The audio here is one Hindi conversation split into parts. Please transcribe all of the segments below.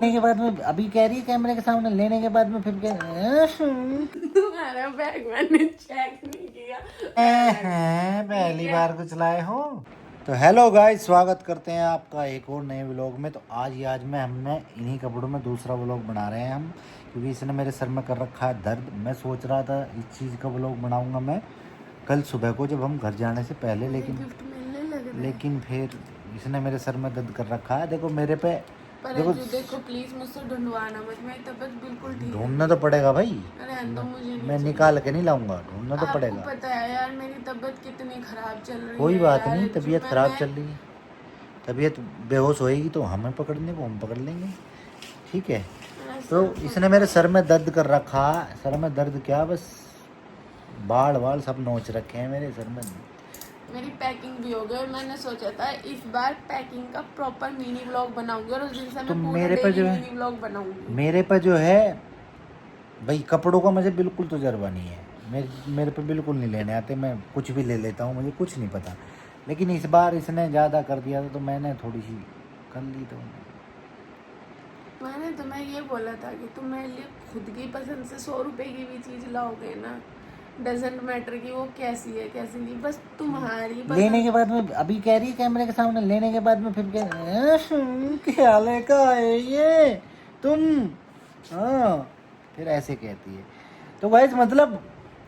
लेने के बाद में अभी कह रही है कैमरे के सामने, लेने के बाद में फिर तुम्हारा बैग मैंने चेक नहीं किया। पहली बार कुछ लाए हो। तो हेलो गाइस, स्वागत करते हैं आपका एक और नए व्लॉग में। तो आज हमने इन्हीं कपड़ों में दूसरा व्लॉग बना रहे हैं हम, क्योंकि इसने मेरे सर में कर रखा है दर्द। मैं सोच रहा था इस चीज़ का व्लॉग बनाऊंगा मैं कल सुबह को, जब हम घर जाने से पहले, लेकिन फिर इसने मेरे सर में दर्द कर रखा है। देखो मेरे पे, देखो प्लीज मुझसे ढूंढवाना मत, मेरी तबीयत बिल्कुल ठीक ढूंढना तो पड़ेगा भाई। अरे तो मुझे नहीं मैं चाहिए। निकाल के नहीं लाऊंगा, ढूंढना तो आपको पड़ेगा। पता है यार मेरी तबीयत कितनी खराब चल रही है। कोई बात यार, नहीं, जो तबीयत मैं- खराब मैं- चल रही है, तबीयत बेहोश होएगी तो हमें पकड़ने को हम पकड़ लेंगे, ठीक है। तो इसने मेरे सर में दर्द कर रखा है। सर में दर्द क्या, बस बाल वाल सब नोच रखे हैं मेरे सर में। मेरी पैकिंग भी हो गई और मैंने सोचा था इस बार पैकिंग का प्रॉपर मिनी व्लॉग बनाऊंगी और उस दिन से तो मैं पूरा मेरे पे डेली जो है, मिनी व्लॉग बनाऊंगी। मेरे पे जो है भाई कपड़ों का मुझे बिल्कुल तजर्बा नहीं है। मेरे पे बिल्कुल नहीं लेने आते, मैं कुछ भी ले लेता हूँ, मुझे कुछ नहीं पता। लेकिन इस बार इसने ज़्यादा कर दिया था तो मैंने थोड़ी सी कर ली। तो मैंने तुम्हें ये बोला था कि तुम मेरे लिए खुद की पसंद से 100 रुपए की भी चीज लाओगे ना, डजेंट मैटर कि वो कैसी है कैसी नहीं, बस तुम्हारी लेने के पसंद। बाद में अभी कह रही है कैमरे के सामने, लेने के बाद में फिर क्या लेका है ये तुम, हाँ फिर ऐसे कहती है। तो गाइस मतलब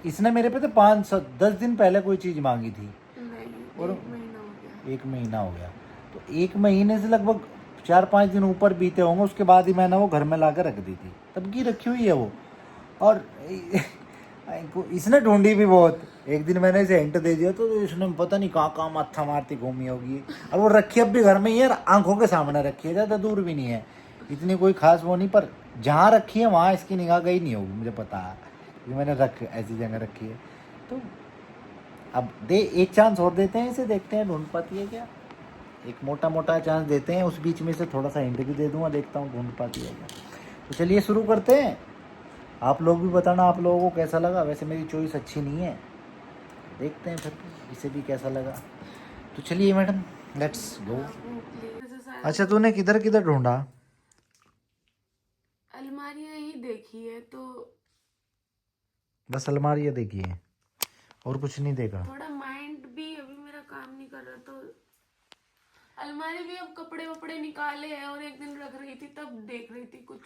इसने मेरे पे तो 510 दिन पहले कोई चीज़ मांगी थी नहीं, और 1 महीना हो गया। 1 महीना हो गया। तो 1 महीने से लगभग 4-5 दिन ऊपर बीते होंगे, उसके बाद ही मैंने वो घर में ला कर रख दी थी, तब की रखी हुई है वो। और इसने ढूंढी भी बहुत। एक दिन मैंने इसे हिंट दे दिया तो इसने पता नहीं कहाँ कहाँ माथा मारती घूमी होगी। और वो रखी अब भी घर में ही है, आंखों के सामने रखी है, ज़्यादा दूर भी नहीं है, इतनी कोई खास वो नहीं। पर जहाँ रखी है वहाँ इसकी निगाह गई नहीं होगी, मुझे पता है, क्योंकि मैंने ऐसी जगह रखी है। तो अब एक चांस और देते हैं इसे, देखते हैं ढूंढ पाती है क्या। एक मोटा मोटा चांस देते हैं, उस बीच में से थोड़ा सा हिंट भी दे दूंगा, देखता हूँ ढूंढ पाती है क्या। तो चलिए शुरू करते हैं। आप लोग भी बताना आप लोगों को कैसा लगा। वैसे मेरी चॉइस अच्छी नहीं है, देखते हैं फिर इसे भी कैसा लगा। तो चलिए मैडम, लेट्स गो। अच्छा तूने किधर किधर ढूंढा? अलमारियां ही देखी है तो बस अलमारियाँ देखी है और कुछ नहीं देखा? थोड़ा माइंड भी अभी मेरा काम नहीं कर रहा, तो अलमारी भी अब कपड़े वपड़े निकाले हैं और एक दिन रख रही थी तब देख रही थी कुछ।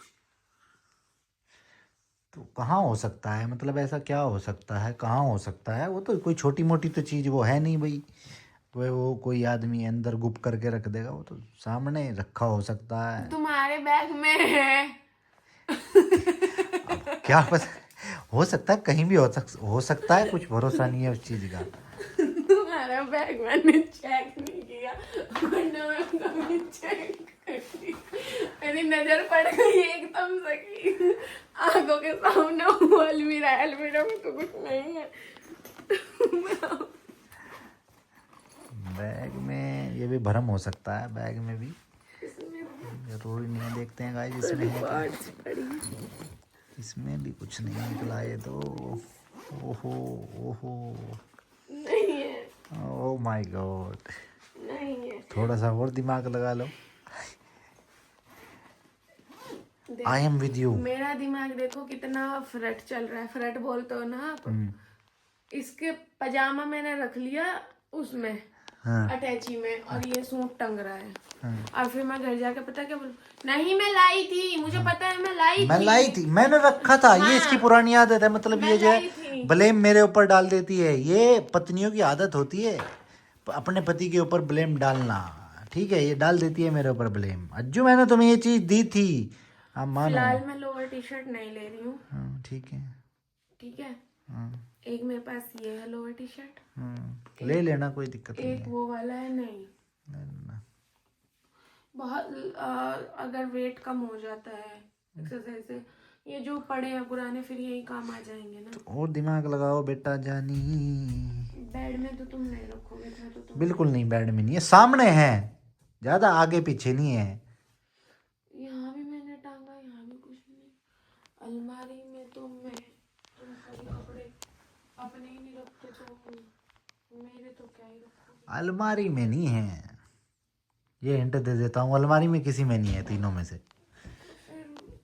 तो कहाँ हो सकता है, मतलब ऐसा क्या हो सकता है, कहाँ हो सकता है? वो तो कोई छोटी मोटी तो चीज़ वो है नहीं भाई, वो कोई आदमी अंदर गुप करके रख देगा, वो तो सामने रखा हो सकता है। तुम्हारे बैग में है। अब क्या पता, हो सकता है कहीं भी हो सकता है, कुछ भरोसा नहीं है उस चीज़ का। तुम्हारा बैग मैंने चेक नहीं किया, वरना मैं कभी चेक करती। मेरी नजर पड़ गई एकदम से कि आंखों के सामने वो अलमीरा है, अलमीरा में तो कुछ नहीं है। बैग में ये भी भरम हो सकता है, बैग में भी जरूरी नहीं है। देखते हैं गाइस इसमें है क्या। इसमें भी कुछ नहीं निकला ये तो। ओहो ओहो, नहीं है, ओह माय गॉड। नहीं है। थोड़ा सा और दिमाग लगा लो। I am with you. मेरा दिमाग देखो कितना फ्रट चल रहा है, फ्रट बोलते हो ना आप। इसके पजामा मैंने रख लिया उसमें, हाँ अटैची में, और ये सूट टंग रहा है। हाँ। और फिर मैं घर जाके पता क्या बोलूं, नहीं मैं लाई थी, मुझे पता है मैं लाई थी। मैंने रखा था। हाँ, ये इसकी पुरानी आदत है, मतलब मैं ये जो लाई है थी। ब्लेम मेरे ऊपर डाल देती है। ये पत्नियों की आदत होती है अपने पति के ऊपर ब्लेम डालना, ठीक है। ये डाल देती है मेरे ऊपर ब्लेम। अज्जू मैंने तुम्हें ये चीज दी थी, आप मानो। फिलहाल मैं लोअर टी शर्ट नहीं ले रही हूँ, हाँ ठीक है। ठीक है। हाँ एक मेरे पास ये है लोअर टी शर्ट, ले लेना, कोई दिक्कत नहीं एक है। वो वाला है। नहीं, ले लेना। बहुत अगर वेट कम हो जाता है एक्सरसाइज से, ये जो पड़े हैं पुराने फिर यही काम आ जाएंगे ना। तो और दिमाग लगाओ बेटा जानी। बेड में तो तुम नहीं रखोगे, इसमें तो तुम बिल्कुल नहीं, बेड में नहीं है, सामने है, ज्यादा आगे पीछे नहीं है। यहाँ भी मैंने टांगा, यहाँ भी कुछ नहीं। अलमारी में तो तुम कभी कपड़े अपने ही नहीं रखते तो मेरे तो क्या ही रखोगे। अलमारी में नहीं है, ये हिंट दे देता हूँ, अलमारी में किसी में नहीं है तीनों में से।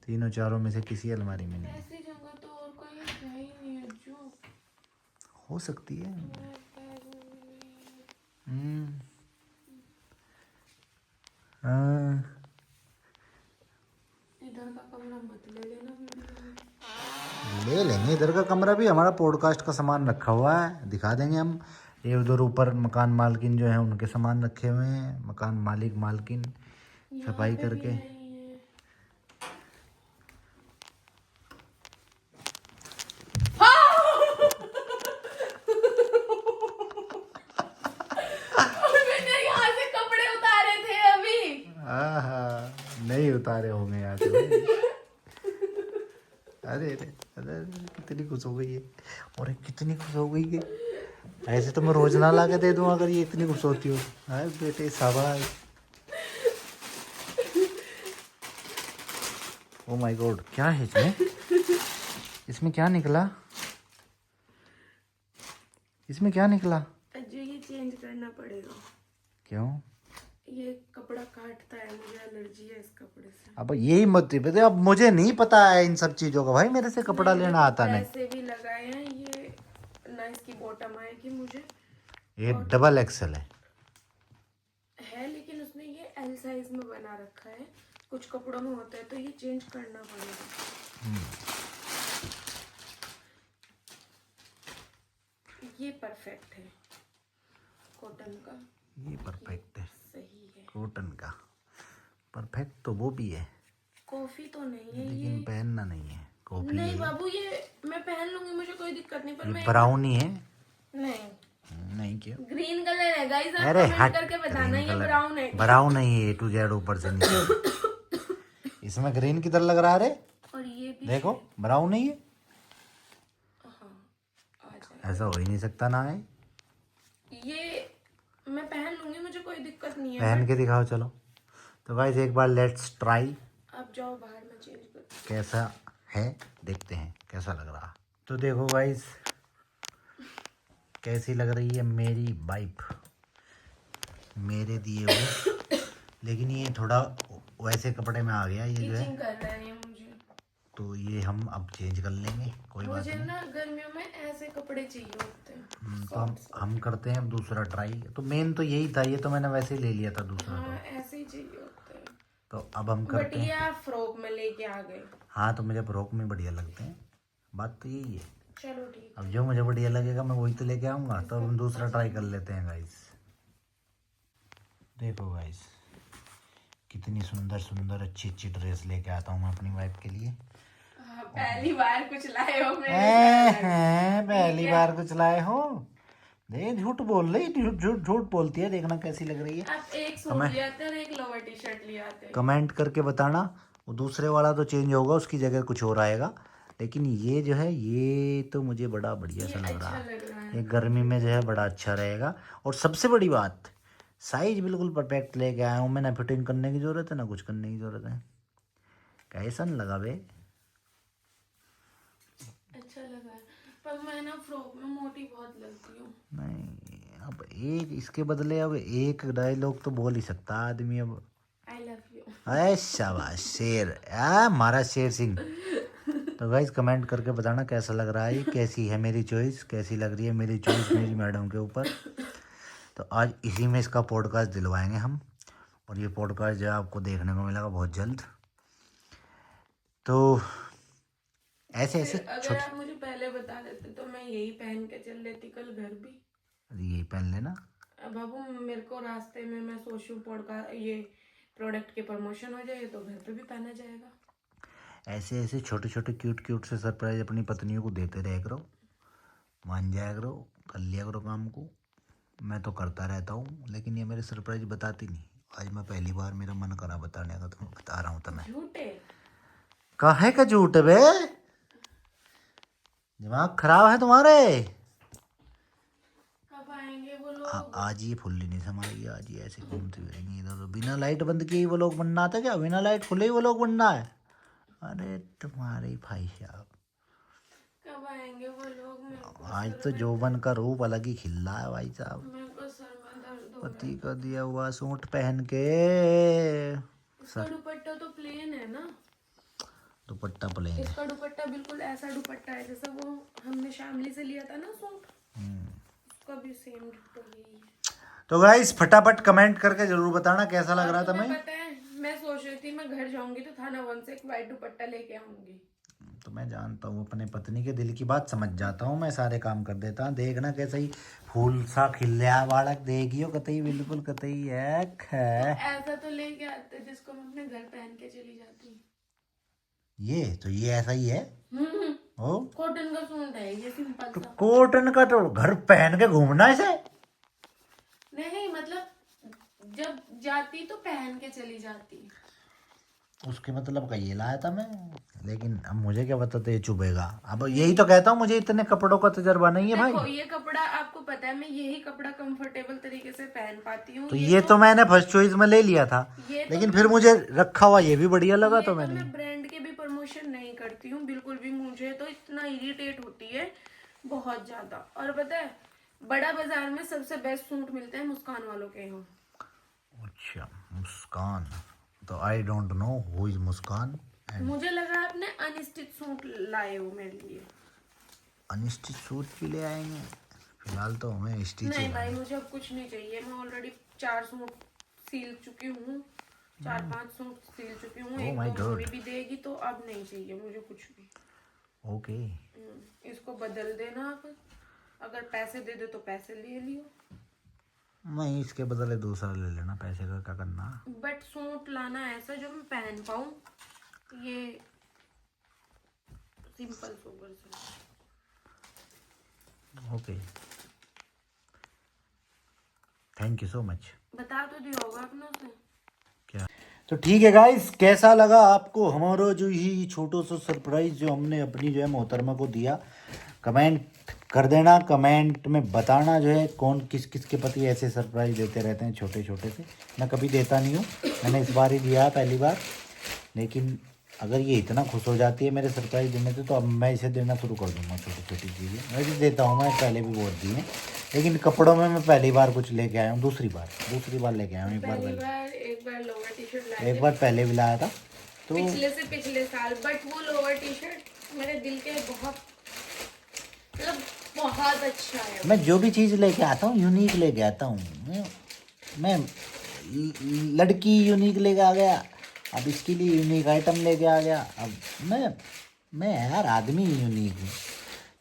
तीनों चारों में से किसी अलमारी में नहीं है। ऐसी जगह तो और कोई है ही नहीं है जो हो सकती है। मेरे बैग में भी नहीं है। हम्म। हाँ। इधर का कमरा मत ले लेना वीडियो में। ले लेंगे इधर का कमरा भी, हमारा पॉडकास्ट का सामान रखा हुआ है, दिखा देंगे हम। ये उधर ऊपर मकान मालकिन जो है उनके सामान रखे हुए हैं, मकान मालिक मालकिन यहाँ सफाई पे भी करके। नहीं है। और मैंने यहाँ से कपड़े उतारे थे अभी। आहा, नहीं उतारे होंगे यहाँ से भाई। अरे अरे अरे अरे, कितनी खुश हो गई है, और ये कितनी खुश हो गई है। ऐसे तो मैं रोज ना ला के दे दूँ अगर ये इतनी खुश होती हो। हाय बेटे शाबाश। ओ माय गॉड, क्या है इसमें? इसमें क्या निकला? इसमें क्या निकला? जो ये चेंज करना पड़ेगा। क्यों? ये कपड़ा काटता है, मुझे एलर्जी है इस कपड़े से। अब यही मत बता, अब मुझे नहीं पता है इन सब चीजों का भाई, मेरे से कपड़ा लेना आता नहीं। पैसे भी लगाए हैं, ये ना इसकी बॉटम आएगी मुझे। ये डबल एक्सेल है। लेकिन उसने ये एल साइज में बना रखा है, कुछ कपड़ों में होता है तो ये चेंज करना पड़ेगा। ये परफेक्ट है कॉटन का। ये परफेक्ट है सही है। कॉटन का। परफेक्ट तो वो भी है, कॉफी तो नहीं है लेकिन ये। पहनना नहीं है। कॉफी नहीं है। बाबू, ये मैं पहन लूंगी, मुझे कोई दिक्कत नहीं, पर मैं ब्राउनी है। नहीं। नहीं क्यों? ग्रीन कलर है गाइस, आप अरे कमेंट हट, करके बताना ये ब्राउन है। ब्राउन नहीं है, A to Z ऊपर से नीचे। इसमें ग्रीन किधर लग रहा है रे? और ये भी देखो ब्राउन नहीं है। हाँ आ जाए। ऐसा हो ही नहीं सकता ना है। ये मैं पहन लूंगी, मुझे कोई दिक्कत नहीं है। पहन के दिखाओ चलो। तो गाइस एक बार लेट्स ट्राई। आप जाओ बाहर, में चेंज कर। कैसा है देखते हैं कैसा लग रहा। तो देखो गाइस कैसी लग रही है मेरी वाइफ, मेरे दिए हुए। लेकिन ये थोड़ा वैसे कपड़े में आ गया ये जो है, इचिंग कर रहे हैं मुझे। तो ये हम अब चेंज कर लेंगे, कोई बात मुझे नहीं। ना गर्मियों में ऐसे कपड़े चाहिए होते हैं। तो हम करते हैं अब दूसरा ट्राई। तो मेन तो यही था, ये तो मैंने वैसे ही ले लिया था दूसरा। हाँ ऐसे ही चाहिए होते हैं। तो अब हम बट करते ये हैं। आप फ्रॉक में लेके आ गए। हाँ तो मुझे फ्रॉक में बढ़िया लगते हैं, बात तो यही है। चलो ठीक। अब जो मुझे बढ़िया लगेगा मैं वही तो लेके आऊँगा। तो अब हम दूसरा ट्राई कर लेते हैं गाइस। देखो गाइस कितनी सुंदर सुंदर अच्छी अच्छी ड्रेस लेके आता हूँ मैं अपनी वाइफ के लिए। पहली बार कुछ लाए हो पहली बार कुछ लाए हो? दे झूठ बोल रही, झूठ झूठ झूठ बोलती है। देखना कैसी लग रही है। आप एक सूट ले आते और एक लोअर टी शर्ट ले आते। कमेंट करके बताना। वो दूसरे वाला तो चेंज होगा, उसकी जगह कुछ और आएगा। लेकिन ये जो है ये तो मुझे बड़ा बढ़िया सा लग रहा है। ये गर्मी में जो है बड़ा अच्छा रहेगा। और सबसे बड़ी बात, साइज बिल्कुल परफेक्ट लेके आया हूँ मैं, ना फिटिंग करने की ज़रूरत है ना कुछ करने की ज़रूरत है। कैसा नहीं लगा बे? अच्छा लगा है, पर मैं ना फ्रॉक में मोटी बहुत लगती हूँ। नहीं अब एक इसके बदले अब एक डायलॉग तो बोल ही सकता आदमी अब। I love you. अरे शाबाश शेर, हमारा शेर सिंह। तो गाइस कमेंट करके बताना कैसा लग रहा है, ये कैसी है मेरी चॉइस, कैसी लग रही है मेरी चॉइस मेरी मैडम के ऊपर। तो आज इसी में इसका पॉडकास्ट दिलवाएंगे हम। और ये पॉडकास्ट जो है आपको देखने को मिलेगा बहुत जल्द। तो ऐसे ऐसे अगर आप मुझे पहले बता देते तो मैं यही पहन के चल लेती कल घर भी। यही पहन लेना बाबू, मेरे को रास्ते में मैं सोचूं पॉडकास्ट ये प्रोडक्ट के प्रमोशन हो जाए तो घर पे भी पहना जाएगा। ऐसे ऐसे छोटे छोटे क्यूट क्यूट से सरप्राइज अपनी पत्नियों को देते रहे करो, मान जाया करो, कर लिया करो काम को। मैं तो करता रहता हूँ, लेकिन ये मेरे सरप्राइज बताती नहीं। आज मैं पहली बार मेरा मन करा बताने का, तो मैं बता रहा हूँ। तो मैं झूठे काहे का झूठ है बे? दिमाग खराब है तुम्हारे? कब आएंगे वो लोग? आज ये फुल्ली नहीं समाई, आज ये ऐसे घूमती रहेंगी इधर उधर। बिना लाइट बंद किए वो लोग बनना आता क्या? बिना लाइट खुले ही वो लोग बनना है? अरे तुम्हारे भाई साहब, कब आएंगे वो लोग? आज तो जोबन का रूप अलग ही खिल रहा है भाई साहब। मेरे को सर में दर्द हो पति का दिया हुआ सूट पहन के। इसका दुपट्टा तो प्लेन है ना। दुपट्टा प्लेन है। इसका दुपट्टा बिल्कुल ऐसा दुपट्टा है जैसा वो हमने शामली से लिया था ना सूट, उसका भी सेम डिट्टो ही है। तो गाइस फटाफट कमेंट करके जरूर बताना कैसा लग रहा था तुम्हें मैं। पता है मैं सोच रही थी मैं घर जाऊंगी तो थाना 1 से एक वाइट दुपट्टा लेके आऊंगी। तो मैं जानता हूँ अपने पत्नी के दिल की बात समझ जाता हूँ, मैं सारे काम कर देता हूँ। देखना कैसे ही फूल सा खिल्या बालक देखियो कतई बिल्कुल कतई एक है। ऐसा तो लेके आते जिसको मैं अपने घर पहन के चली जाती। ये ऐसा ही है। ओ कॉटन का सूट है ये, सिंपल तो सा। कॉटन का तो घर पहन के घूमना इसे। नहीं मतलब जब जाती तो पहन के चली जाती। उसके मतलब का ये लाया था मैं, लेकिन अब मुझे क्या पता था ये चुभेगा। अब यही तो कहता हूँ मुझे इतने कपड़ों का तजर्बा नहीं है देखो भाई। ये कपड़ा आपको पता है मैं यही कपड़ा कंफर्टेबल तरीके से पहन पाती हूँ। तो ये तो मैंने फर्स्ट चॉइस में ले लिया था, ये तो लेकिन फिर मुझे रखा हुआ ये भी बढ़िया लगा ये तो तो मैंने। मैं ब्रांड के भी प्रमोशन नहीं करती हूँ बिल्कुल भी, मुझे तो इतना इरिटेट होती है बहुत ज्यादा। और पता है बड़ा बाजार में सबसे बेस्ट सूट मिलते हैं मुस्कान वालों के यहाँ। अच्छा मुस्कान, तो I don't know who is Muskan. मुझे लगा आपने अनस्टिच सूट लाए हो मेरे लिए। अनस्टिच सूट भी ले आएंगे, फिलहाल तो हमें स्टिच नहीं भाई मुझे अब कुछ नहीं चाहिए, मैं ऑलरेडी 4 सूट सिल चुकी हूँ, 4-5 सूट सिल चुकी हूँ, Oh एक my दो God. मम्मी भी देगी तो अब नहीं चाहिए मुझे कुछ भी। ओके। इसको बदल देना आप, अगर पैसे दे दो तो पैसे ले लियो, नहीं इसके बदले दूसरा ले लेना, पैसे का क्या करना। बट सूट लाना ऐसा जो मैं पहन पाऊँ, ये सिंपल सोबर सा। Okay thank you so much. बता तो दिया होगा अपनों से। क्या तो ठीक है गाइस, कैसा लगा आपको हमारा जो ही छोटो सा सरप्राइज जो हमने अपनी जो है मोहतरमा को दिया, कमेंट कर देना। कमेंट में बताना जो है कौन किस किस के पति ऐसे सरप्राइज देते रहते हैं छोटे छोटे से। मैं कभी देता नहीं हूँ, मैंने इस बार ही दिया पहली बार, लेकिन अगर ये इतना खुश हो जाती है मेरे सरप्राइज देने से तो अब मैं इसे देना शुरू कर दूंगा छोटी छोटी चीज़ें। वैसे देता हूँ मैं, पहले भी बहुत दी हैं, लेकिन कपड़ों में मैं पहली बार कुछ लेके आया हूँ, दूसरी बार लेके आया हूँ। एक बार लोअर टी शर्ट लाया, एक बार पहले भी लाया था तो पिछले से पिछले साल, बट वो लोअर टी शर्ट मेरे दिल के बहुत मतलब बहुत अच्छा है। मैं जो भी चीज़ लेके आता हूँ यूनिक लेके आता हूँ। मैं लड़की यूनिक लेके आ गया, अब इसके लिए यूनिक आइटम लेके आ गया। अब मैं यार आदमी यूनिक हूँ,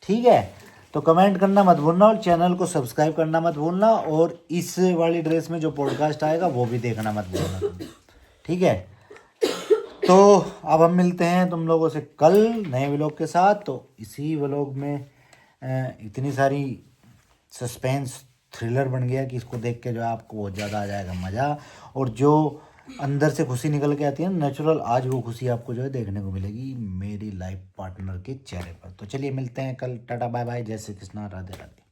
ठीक है। तो कमेंट करना मत भूलना और चैनल को सब्सक्राइब करना मत भूलना, और इस वाली ड्रेस में जो पॉडकास्ट आएगा वो भी देखना मत भूलना तुम, ठीक है। तो अब हम मिलते हैं तुम लोगों से कल नए व्लॉग के साथ। तो इसी व्लॉग में इतनी सारी सस्पेंस थ्रिलर बन गया कि इसको देख के जो है आपको बहुत ज़्यादा आ जाएगा मज़ा, और जो अंदर से खुशी निकल के आती है नेचुरल, आज वो खुशी आपको जो है देखने को मिलेगी मेरी लाइफ पार्टनर के चेहरे पर। तो चलिए मिलते हैं कल, टाटा बाय बाय, जय श्री कृष्णा, राधे राधे।